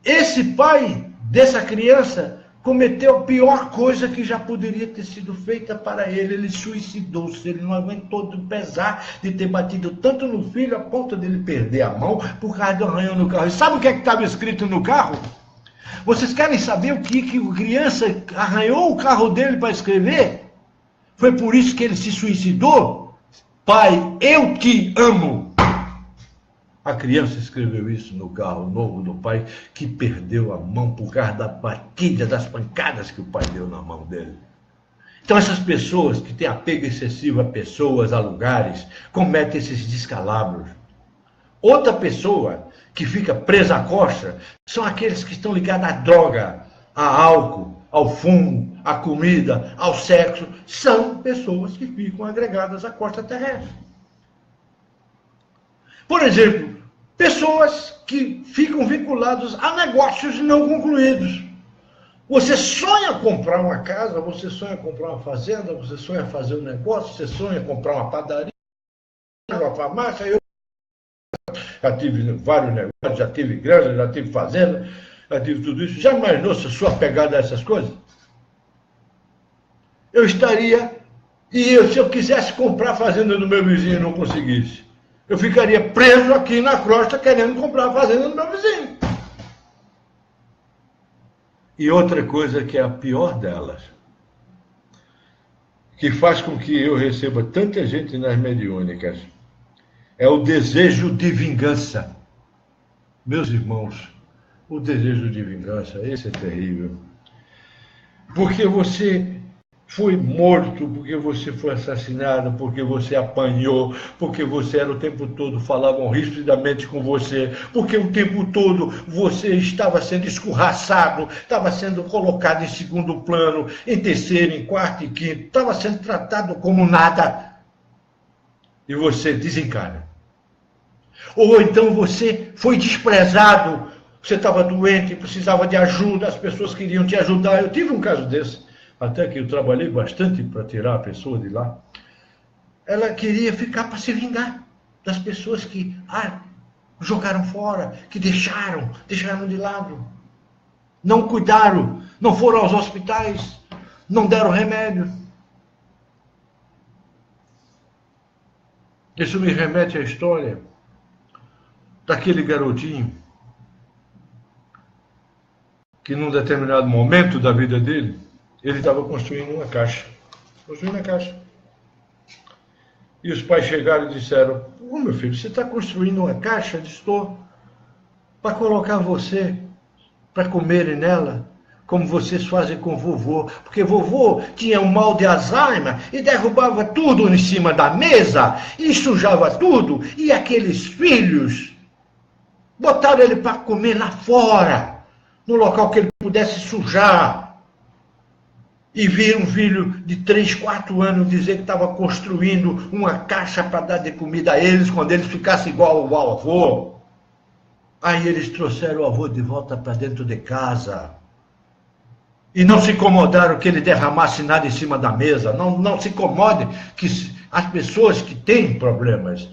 [SPEAKER 1] Esse pai dessa criança cometeu a pior coisa que já poderia ter sido feita para ele. Ele suicidou-se, ele não aguentou do pesar de ter batido tanto no filho a ponto dele perder a mão por causa do arranhão no carro. E sabe o que estava escrito no carro? Vocês querem saber o que a criança arranhou o carro dele para escrever? Foi por isso que ele se suicidou? Pai, eu te amo. A criança escreveu isso no carro novo do pai, que perdeu a mão por causa da batida, das pancadas que o pai deu na mão dele. Então essas pessoas que têm apego excessivo a pessoas, a lugares, cometem esses descalabros. Outra pessoa que fica presa à costa são aqueles que estão ligados à droga, a álcool, ao fumo, à comida, ao sexo. São pessoas que ficam agregadas à costa terrestre. Por exemplo, pessoas que ficam vinculadas a negócios não concluídos. Você sonha comprar uma casa, você sonha comprar uma fazenda, você sonha fazer um negócio, você sonha comprar uma padaria, uma farmácia. Eu já tive vários negócios, já tive granja, já tive fazenda, já tive tudo isso. Já imaginou se a sua pegada a essas coisas? Eu estaria, se eu quisesse comprar a fazenda do meu vizinho e não conseguisse, eu ficaria preso aqui na crosta querendo comprar a fazenda do meu vizinho. E outra coisa que é a pior delas, que faz com que eu receba tanta gente nas mediúnicas, é o desejo de vingança. Meus irmãos, o desejo de vingança, esse é terrível. Porque você foi morto, porque você foi assassinado, porque você apanhou, porque você era o tempo todo, falavam ríspidamente com você, porque o tempo todo você estava sendo escorraçado, estava sendo colocado em segundo plano, em terceiro, em quarto e quinto, estava sendo tratado como nada. E você desencarna. Ou então você foi desprezado, você estava doente, precisava de ajuda, as pessoas queriam te ajudar. Eu tive um caso desse. Até que eu trabalhei bastante para tirar a pessoa de lá. Ela queria ficar para se vingar das pessoas que jogaram fora, que deixaram de lado. Não cuidaram, não foram aos hospitais, não deram remédio. Isso me remete à história daquele garotinho que num determinado momento da vida dele, ele estava construindo uma caixa. E os pais chegaram e disseram: meu filho, você está construindo uma caixa? Eu disse: estou. Para colocar você, para comerem nela, como vocês fazem com vovô. Porque vovô tinha um mal de Alzheimer e derrubava tudo em cima da mesa e sujava tudo. E aqueles filhos botaram ele para comer lá fora, no local que ele pudesse sujar. E vi um filho de 3, 4 anos dizer que estava construindo uma caixa para dar de comida a eles, quando eles ficassem igual ao avô. Aí eles trouxeram o avô de volta para dentro de casa. E não se incomodaram que ele derramasse nada em cima da mesa. Não se incomodem que as pessoas que têm problemas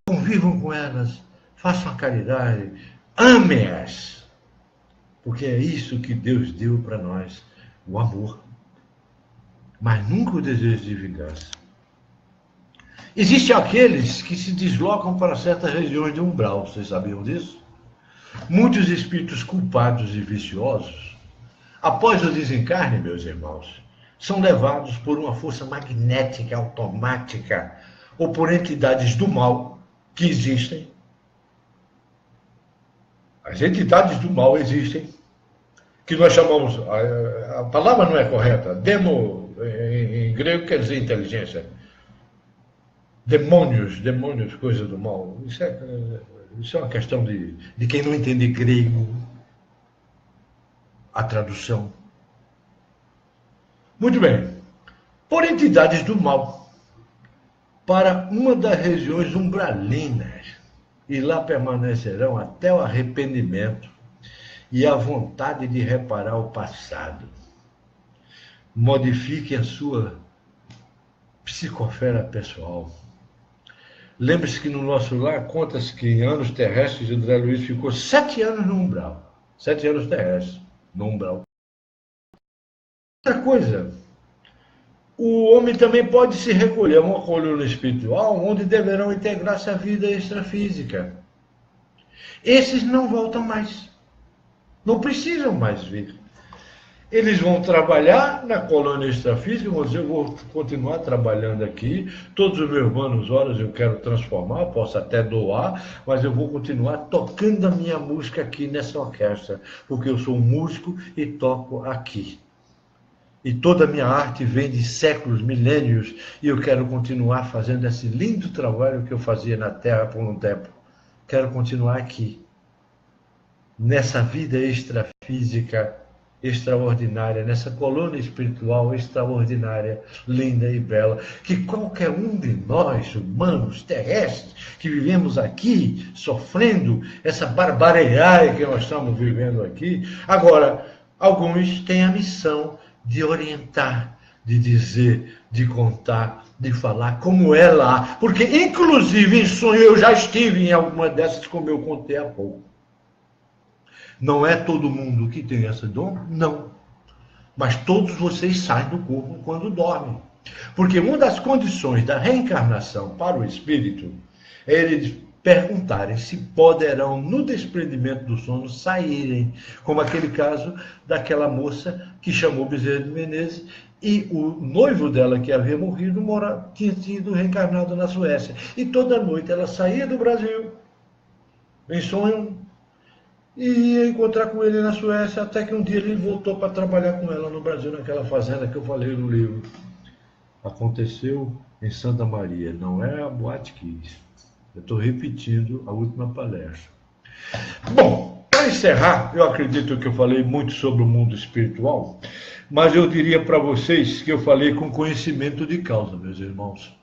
[SPEAKER 1] convivam com elas, façam a caridade, amem-as. Porque é isso que Deus deu para nós. O amor, mas nunca o desejo de vingança. Existem aqueles que se deslocam para certas regiões de umbral, vocês sabiam disso? Muitos espíritos culpados e viciosos, após o desencarne, meus irmãos, são levados por uma força magnética automática ou por entidades do mal que existem, as entidades do mal existem, que nós chamamos, a palavra não é correta, demo, em grego quer dizer inteligência, demônios, coisa do mal. Isso é uma questão de quem não entende grego, a tradução. Muito bem. Por entidades do mal, para uma das regiões umbralinas, e lá permanecerão até o arrependimento e a vontade de reparar o passado. Modifique a sua psicosfera pessoal. Lembre-se que no nosso lar, conta-se que em anos terrestres, André Luiz ficou 7 anos no umbral. 7 anos terrestres no umbral. Outra coisa, o homem também pode se recolher a uma coluna espiritual, onde deverão integrar-se à vida extrafísica. Esses não voltam mais. Não precisam mais vir. Eles vão trabalhar na colônia extrafísica, vão dizer, eu vou continuar trabalhando aqui, todos os meus manos horas eu quero transformar, posso até doar, mas eu vou continuar tocando a minha música aqui nessa orquestra, porque eu sou um músico e toco aqui. E toda a minha arte vem de séculos, milênios, e eu quero continuar fazendo esse lindo trabalho que eu fazia na Terra por um tempo. Quero continuar aqui, nessa vida extrafísica extraordinária, nessa colônia espiritual extraordinária, linda e bela, que qualquer um de nós, humanos, terrestres, que vivemos aqui, sofrendo essa barbaridade que nós estamos vivendo aqui, agora, alguns têm a missão de orientar, de dizer, de contar, de falar como é lá, porque inclusive em sonho eu já estive em alguma dessas, como eu contei há pouco. Não é todo mundo que tem esse dom? Não. Mas todos vocês saem do corpo quando dormem. Porque uma das condições da reencarnação para o espírito é eles perguntarem se poderão, no desprendimento do sono, saírem. Como aquele caso daquela moça que chamou Bezerra de Menezes e o noivo dela, que havia morrido, tinha sido reencarnado na Suécia. E toda noite ela saía do Brasil, em sonho, e ia encontrar com ele na Suécia, até que um dia ele voltou para trabalhar com ela no Brasil, naquela fazenda que eu falei no livro. Aconteceu em Santa Maria, não é a Boate Kiss. Eu estou repetindo a última palestra. Bom, para encerrar, eu acredito que eu falei muito sobre o mundo espiritual, mas eu diria para vocês que eu falei com conhecimento de causa, meus irmãos.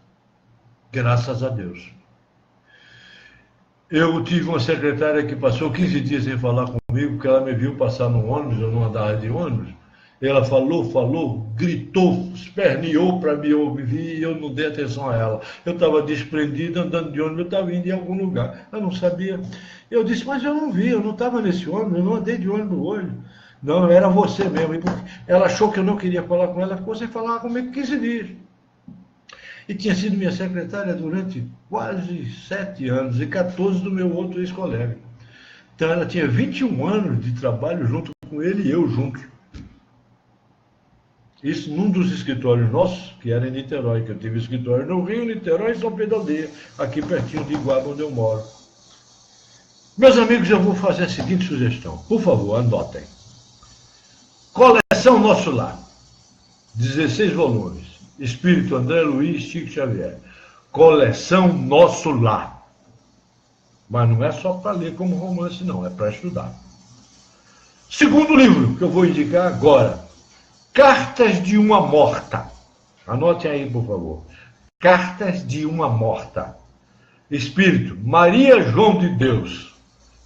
[SPEAKER 1] Graças a Deus. Eu tive uma secretária que passou 15 dias sem falar comigo, porque ela me viu passar no ônibus, eu não andava de ônibus. Ela falou, gritou, esperneou para me ouvir e eu não dei atenção a ela. Eu estava desprendido, andando de ônibus, eu estava indo em algum lugar. Eu não sabia. Eu disse, mas eu não vi, eu não estava nesse ônibus, eu não andei de ônibus hoje. Não, era você mesmo. E ela achou que eu não queria falar com ela, ficou sem falar comigo 15 dias. E tinha sido minha secretária durante quase 7 anos e 14 do meu outro ex-colega. Então ela tinha 21 anos de trabalho junto com ele e eu junto. Isso num dos escritórios nossos, que era em Niterói, que eu tive escritório no Rio, Niterói e São Pedro da Aldeia, aqui pertinho de Iguaba, onde eu moro. Meus amigos, eu vou fazer a seguinte sugestão. Por favor, anotem. Coleção Nosso Lar. 16 volumes. Espírito André Luiz, Chico Xavier. Coleção Nosso Lar. Mas não é só para ler como romance, não. É para estudar. Segundo livro que eu vou indicar agora. Cartas de uma Morta. Anote aí, por favor. Cartas de uma Morta. Espírito Maria João de Deus.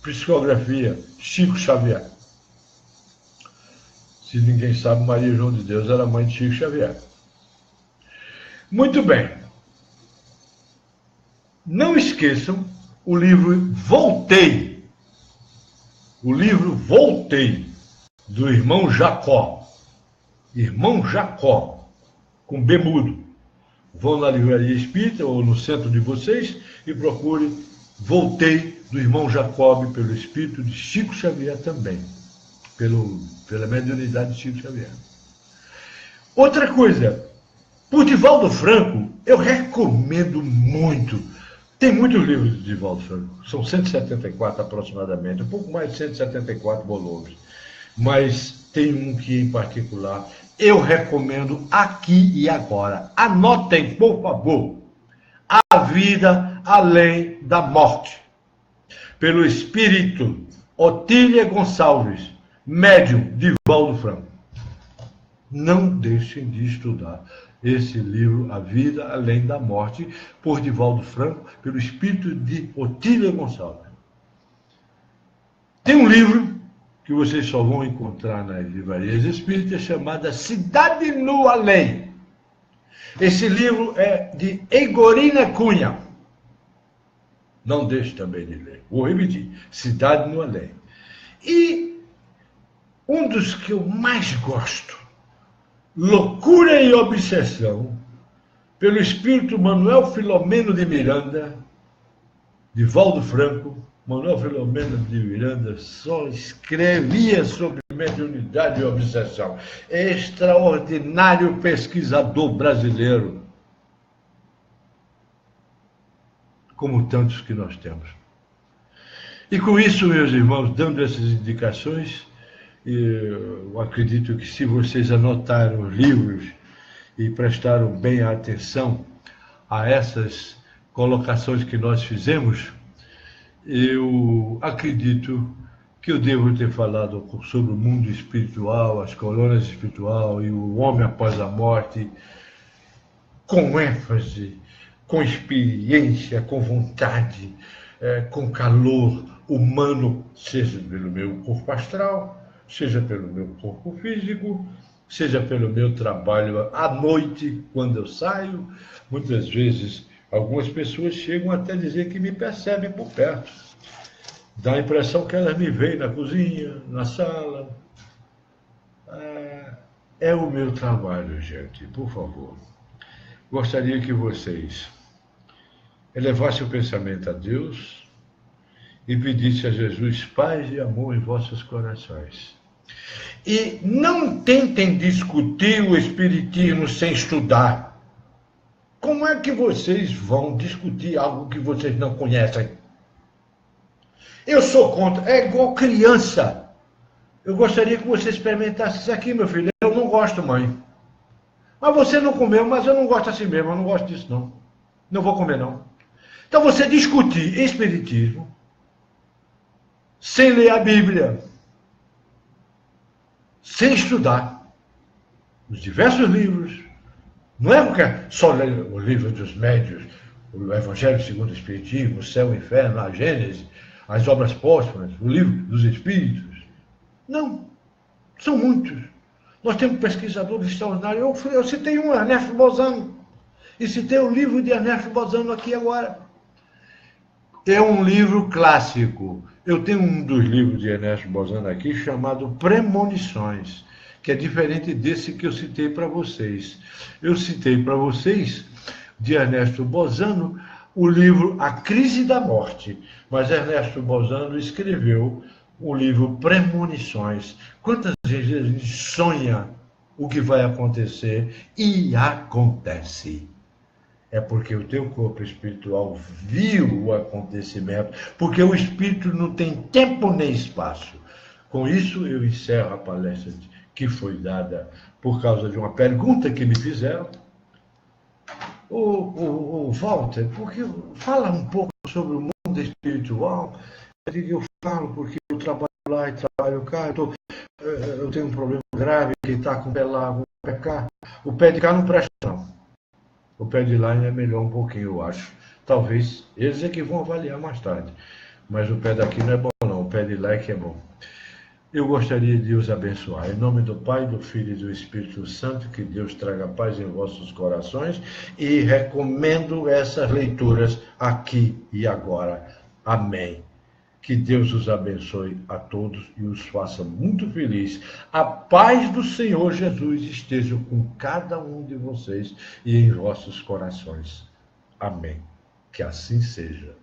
[SPEAKER 1] Psicografia Chico Xavier. Se ninguém sabe, Maria João de Deus era mãe de Chico Xavier. Muito bem. Não esqueçam o livro Voltei. O livro Voltei, do irmão Jacó. Irmão Jacó, com B mudo. Vão na livraria espírita ou no centro de vocês e procure Voltei, do irmão Jacob, pelo espírito de Chico Xavier também. Pela mediunidade de Chico Xavier. Outra coisa, por Divaldo Franco, eu recomendo muito. Tem muitos livros de Divaldo Franco, são 174 aproximadamente, um pouco mais de 174 volumes. Mas tem um que, em particular, eu recomendo aqui e agora. Anotem, por favor. A Vida Além da Morte. Pelo espírito Otília Gonçalves, médium Divaldo Franco. Não deixem de estudar esse livro, A Vida Além da Morte, por Divaldo Franco, pelo espírito de Otília Gonçalves. Tem um livro que vocês só vão encontrar nas livrarias espíritas, chamada Cidade no Além. Esse livro é de Egorina Cunha. Não deixe também de ler. Vou repetir. Cidade no Além. E um dos que eu mais gosto, Loucura e Obsessão, pelo espírito Manuel Filomeno de Miranda, Divaldo Franco. Manuel Filomeno de Miranda só escrevia sobre mediunidade e obsessão. Extraordinário pesquisador brasileiro, como tantos que nós temos. E com isso, meus irmãos, dando essas indicações, eu acredito que se vocês anotaram os livros e prestaram bem a atenção a essas colocações que nós fizemos, eu acredito que eu devo ter falado sobre o mundo espiritual, as colônias espirituais e o homem após a morte, com ênfase, com experiência, com vontade, com calor humano, seja pelo meu corpo astral, seja pelo meu corpo físico, seja pelo meu trabalho à noite, quando eu saio. Muitas vezes, algumas pessoas chegam até a dizer que me percebem por perto. Dá a impressão que elas me veem na cozinha, na sala. É o meu trabalho, gente, por favor. Gostaria que vocês elevassem o pensamento a Deus e pedissem a Jesus paz e amor em vossos corações. E não tentem discutir o espiritismo sem estudar. Como é que vocês vão discutir algo que vocês não conhecem? Eu sou contra. É igual criança. Eu gostaria que você experimentasse isso aqui, meu filho. Eu não gosto, mãe. Mas você não comeu, mas eu não gosto assim mesmo. Eu não gosto disso, não. Não vou comer, não. Então você discutir espiritismo sem ler a Bíblia, sem estudar os diversos livros. Não é só ler o livro dos médios, o Evangelho segundo o Espiritismo, o Céu e o Inferno, a Gênese, as obras póstumas, o livro dos Espíritos. Não, são muitos. Nós temos pesquisadores extraordinários. Eu citei um, Ernesto Bozano, e citei o livro de Ernesto Bozano aqui agora. É um livro clássico. Eu tenho um dos livros de Ernesto Bozano aqui chamado Premonições, que é diferente desse que eu citei para vocês. Eu citei para vocês, de Ernesto Bozano, o livro A Crise da Morte, mas Ernesto Bozano escreveu o livro Premonições. Quantas vezes a gente sonha o que vai acontecer e acontece? É porque o teu corpo espiritual viu o acontecimento, porque o espírito não tem tempo nem espaço. Com isso, eu encerro a palestra que foi dada por causa de uma pergunta que me fizeram. O Walter, porque fala um pouco sobre o mundo espiritual. Eu falo porque eu trabalho lá e trabalho cá, eu tenho um problema grave, que está com o pé lá, com o pé cá. O pé de cá não presta, não. O pé de lá ainda é melhor um pouquinho, eu acho. Talvez eles é que vão avaliar mais tarde. Mas o pé daqui não é bom, não. O pé de lá é que é bom. Eu gostaria de os abençoar. Em nome do Pai, do Filho e do Espírito Santo, que Deus traga paz em vossos corações. E recomendo essas leituras aqui e agora. Amém. Que Deus os abençoe a todos e os faça muito felizes. A paz do Senhor Jesus esteja com cada um de vocês e em vossos corações. Amém. Que assim seja.